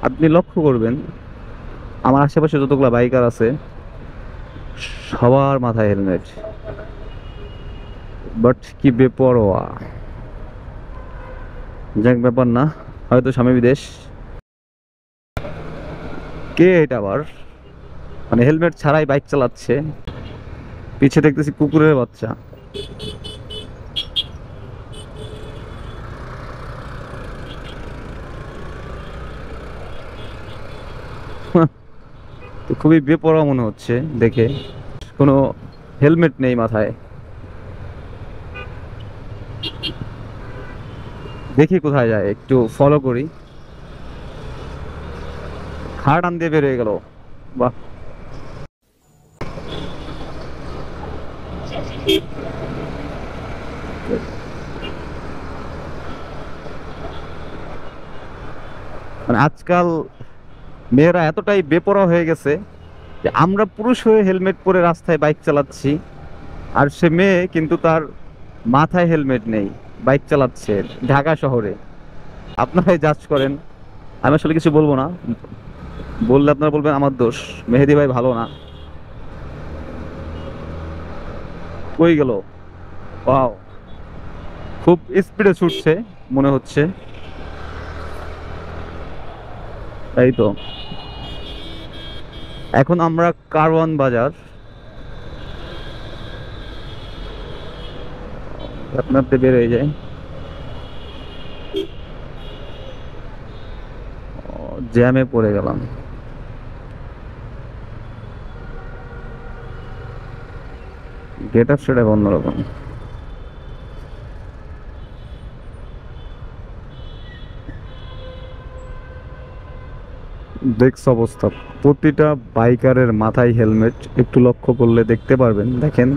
আপনি লক্ষ্য করবেন আমার আশেপাশে যতগুলা বাইকার আছে সবার মাথায় হেলমেট, বাট কি বেপরোয়া। যাক ব্যাপার না, হয়তো স্বামী বিদেশ। কে এটা আবার, মানে হেলমেট ছাড়াই বাইক চালাচ্ছে, পিছে দেখতেছি কুকুরের বাচ্চা। তো খুবই বেপরোয়া মনে হচ্ছে দেখে, কোনো হেলমেট নেই মাথায়। দেখি কোথায় যায়, একটু ফলো করি। ঘাড় টান দিয়ে বের হয়ে গেল, বাহ। মানে আজকাল মেয়েরা এতটাই বেপরোয়া হয়ে গেছে যে আমরা পুরুষ হয়ে হেলমেট পরে রাস্তায় বাইক চালাচ্ছি, আর সে মেয়ে কিন্তু তার মাথায় হেলমেট নেই, বাইক চালাচ্ছে ঢাকা শহরে। আপনারাই জাজ করেন, আমি আসলে কিছু বলবো না, বললে আপনারা বলবেন আমার দোষ, মেহেদি ভাই ভালো না। কই গেল? ওয়াও, খুব স্পিডে ছুটছে মনে হচ্ছে। এই তো, এখন আমরা কারওয়ান বাজার। আপনার বের হয়ে যায়, জ্যামে পড়ে গেলাম। গেট আপ সেটা অন্যরকম। দেখছ অবস্থা, প্রতিটা বাইকারের মাথায় হেলমেট, একটু লক্ষ্য করলে দেখতে পারবেন। দেখেন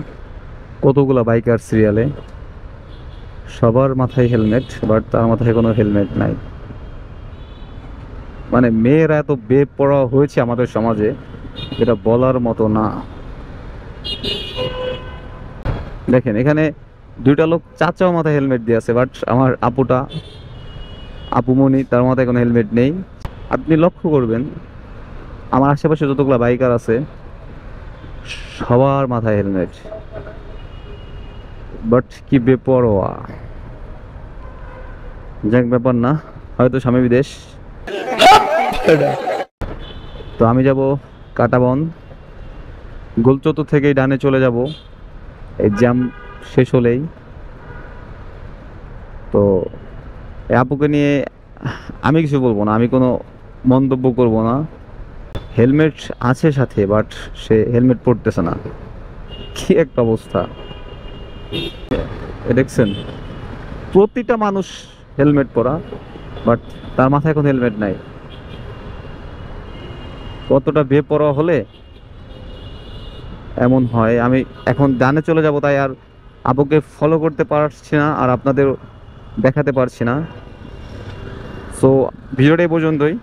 কতগুলা বাইকার সিরিয়ালে, সবার মাথায় হেলমেট, বাট তার মাথায় কোনো হেলমেট নাই। মানে মেয়েরা এত বেপরোয়া হয়েছে আমাদের সমাজে, এটা বলার মতো না। দেখেন এখানে দুইটা লোক, চাচাও মাথায় হেলমেট দিয়ে আছে, বাট আমার আপুটা, আপুমনি, তার মাথায় কোনো হেলমেট নেই। আপনি লক্ষ্য করবেন আমার আশেপাশে যতগুলা বাইকার আছে সবার মাথায় হেলমেট, বাট কি বেপরোয়া। যাক ব্যাপার না, হয়তো স্বামী বিদেশ। তো আমি যাব কাটাবন, গোলচত্বর থেকেই ডানে চলে যাব এই জ্যাম শেষ হলেই। তো এই আপুকে নিয়ে আমি কিছু বলবো না, আমি কোনো মন্তব্য করব না। হেলমেট আছে সাথে, বাট সে হেলমেট পরতেছে না, কি একটা অবস্থা। দেখছেন প্রতিটা মানুষ হেলমেট পরা, বাট তার মাথায় এখন হেলমেট নাই। কতটা বেপরোয়া হলে এমন হয়। আমি এখন ডানে চলে যাব, তাই আর আপুকে ফলো করতে পারছি না, আর আপনাদের দেখাতে পারছি না। সো ভিডিওটা এই পর্যন্তই।